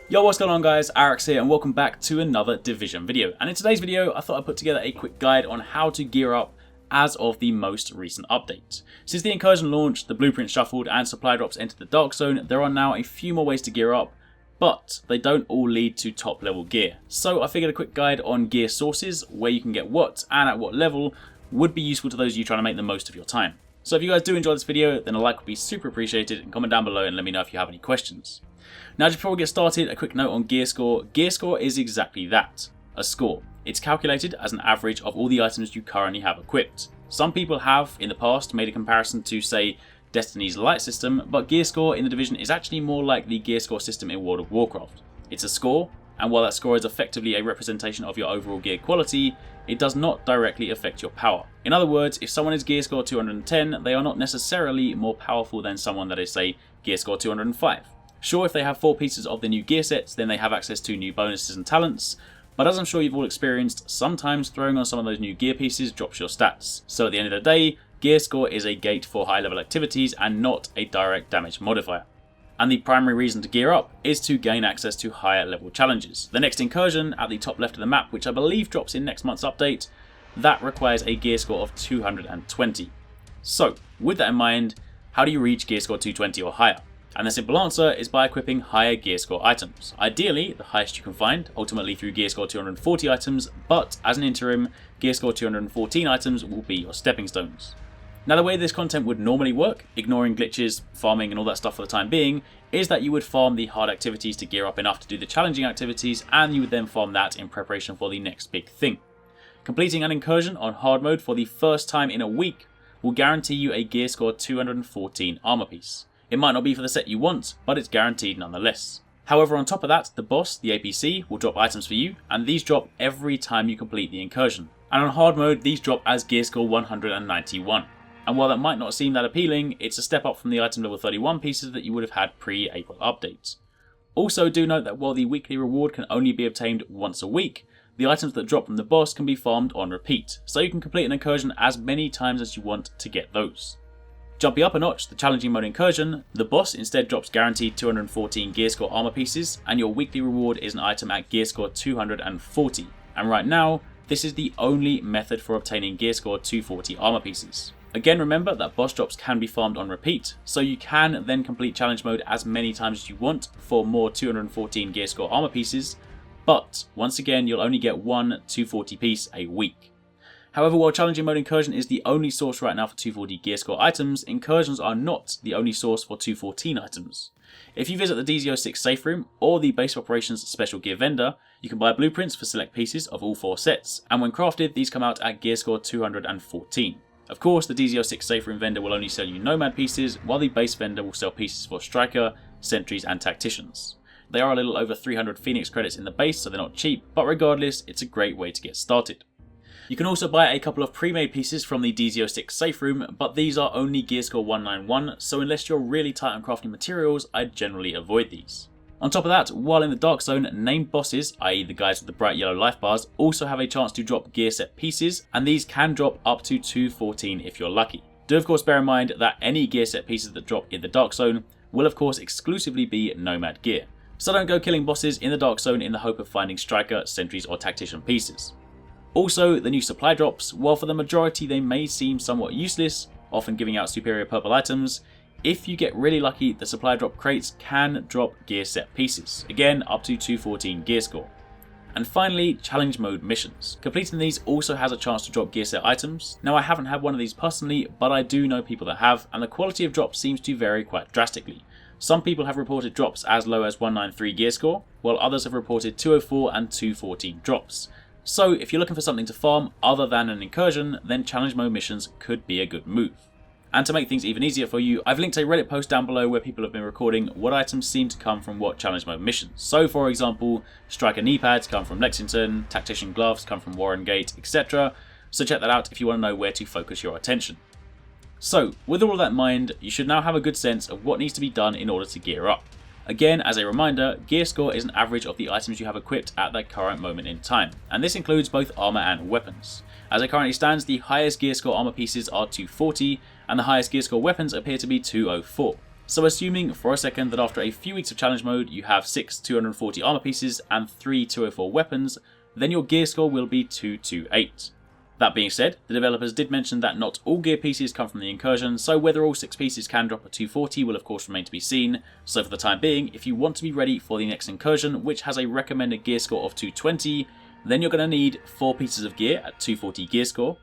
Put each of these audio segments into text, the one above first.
Yo, what's going on guys, Arekkz here and welcome back to another Division video. And in today's video I thought I'd put together a quick guide on how to gear up as of the most recent update. Since the Incursion launched, the blueprints shuffled and supply drops entered the Dark Zone, there are now a few more ways to gear up, but they don't all lead to top level gear. So I figured a quick guide on gear sources, where you can get what and at what level, would be useful to those of you trying to make the most of your time. So if you guys do enjoy this video, then a like would be super appreciated, and comment down below and let me know if you have any questions. Now just before we get started, a quick note on gear score. Gear score is exactly that, a score. It's calculated as an average of all the items you currently have equipped. Some people have, in the past, made a comparison to, say, Destiny's light system, but gear score in the Division is actually more like the gear score system in World of Warcraft. It's a score, and while that score is effectively a representation of your overall gear quality, it does not directly affect your power. In other words, if someone is gear score 210, they are not necessarily more powerful than someone that is, say, gear score 205. Sure, if they have 4 pieces of the new gear sets, then they have access to new bonuses and talents, but as I'm sure you've all experienced, sometimes throwing on some of those new gear pieces drops your stats. So at the end of the day, gear score is a gate for high level activities and not a direct damage modifier. And the primary reason to gear up is to gain access to higher level challenges. The next Incursion at the top left of the map, which I believe drops in next month's update, that requires a gear score of 220. So with that in mind, how do you reach gear score 220 or higher? And the simple answer is by equipping higher gear score items. Ideally, the highest you can find, ultimately through gear score 240 items, but as an interim, gear score 214 items will be your stepping stones. Now the way this content would normally work, ignoring glitches, farming and all that stuff for the time being, is that you would farm the hard activities to gear up enough to do the challenging activities, and you would then farm that in preparation for the next big thing. Completing an Incursion on hard mode for the first time in a week will guarantee you a gear score 214 armor piece. It might not be for the set you want, but it's guaranteed nonetheless. However, on top of that, the boss, the APC, will drop items for you, and these drop every time you complete the Incursion. And on hard mode, these drop as gear score 191. And while that might not seem that appealing, it's a step up from the item level 31 pieces that you would have had pre-April update. Also, do note that while the weekly reward can only be obtained once a week, the items that drop from the boss can be farmed on repeat, so you can complete an Incursion as many times as you want to get those. Jumping up a notch, the challenging mode Incursion, the boss instead drops guaranteed 214 gear score armor pieces, and your weekly reward is an item at gear score 240. And right now, this is the only method for obtaining gear score 240 armor pieces. Again, remember that boss drops can be farmed on repeat, so you can then complete challenge mode as many times as you want for more 214 gear score armor pieces, but once again, you'll only get one 240 piece a week. However, while challenging mode Incursion is the only source right now for 240 gear score items, Incursions are not the only source for 214 items. If you visit the DZ06 safe room or the base of operations special gear vendor, you can buy blueprints for select pieces of all 4 sets, and when crafted, these come out at gear score 214. Of course, the DZ06 safe room vendor will only sell you nomad pieces, while the base vendor will sell pieces for striker, sentries and tacticians. They are a little over 300 Phoenix credits in the base, so they're not cheap, but regardless, it's a great way to get started. You can also buy a couple of pre-made pieces from the DZ06 safe room, but these are only gear score 191, so unless you're really tight on crafting materials, I'd generally avoid these. On top of that, while in the Dark Zone, named bosses, i.e. the guys with the bright yellow life bars, also have a chance to drop gear set pieces, and these can drop up to 214 if you're lucky. Do of course bear in mind that any gear set pieces that drop in the Dark Zone will of course exclusively be nomad gear, so don't go killing bosses in the Dark Zone in the hope of finding striker, sentries or tactician pieces. Also, the new supply drops, while for the majority they may seem somewhat useless, often giving out superior purple items, if you get really lucky, the supply drop crates can drop gear set pieces, again up to 214 gear score. And finally, challenge mode missions. Completing these also has a chance to drop gear set items. Now I haven't had one of these personally, but I do know people that have, and the quality of drops seems to vary quite drastically. Some people have reported drops as low as 193 gear score, while others have reported 204 and 214 drops. So if you're looking for something to farm other than an Incursion, then challenge mode missions could be a good move. And to make things even easier for you, I've linked a Reddit post down below where people have been recording what items seem to come from what challenge mode missions. So for example, striker knee pads come from Lexington, tactician gloves come from Warren Gate, etc. So check that out if you want to know where to focus your attention. So with all of that in mind, you should now have a good sense of what needs to be done in order to gear up. Again, as a reminder, gear score is an average of the items you have equipped at that current moment in time, and this includes both armor and weapons. As it currently stands, the highest gear score armor pieces are 240, and the highest gear score weapons appear to be 204. So assuming for a second that after a few weeks of challenge mode you have 6 240 armor pieces and 3 204 weapons, then your gear score will be 228. That being said, the developers did mention that not all gear pieces come from the Incursion, so whether all 6 pieces can drop a 240 will of course remain to be seen. So for the time being, if you want to be ready for the next Incursion, which has a recommended gear score of 220, then you're going to need 4 pieces of gear at 240 gear score,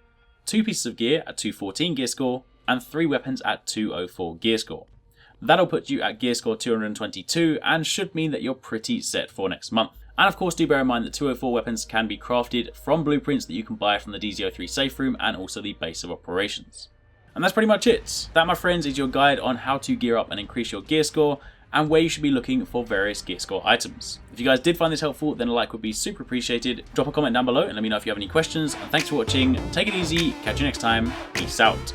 2 pieces of gear at 214 gear score, and 3 weapons at 204 gear score. That'll put you at gear score 222 and should mean that you're pretty set for next month. And of course do bear in mind that 204 weapons can be crafted from blueprints that you can buy from the DZ03 safe room and also the base of operations. And that's pretty much it. That, my friends, is your guide on how to gear up and increase your gear score and where you should be looking for various gear score items. If you guys did find this helpful, then a like would be super appreciated. Drop a comment down below and let me know if you have any questions. And thanks for watching. Take it easy. Catch you next time. Peace out.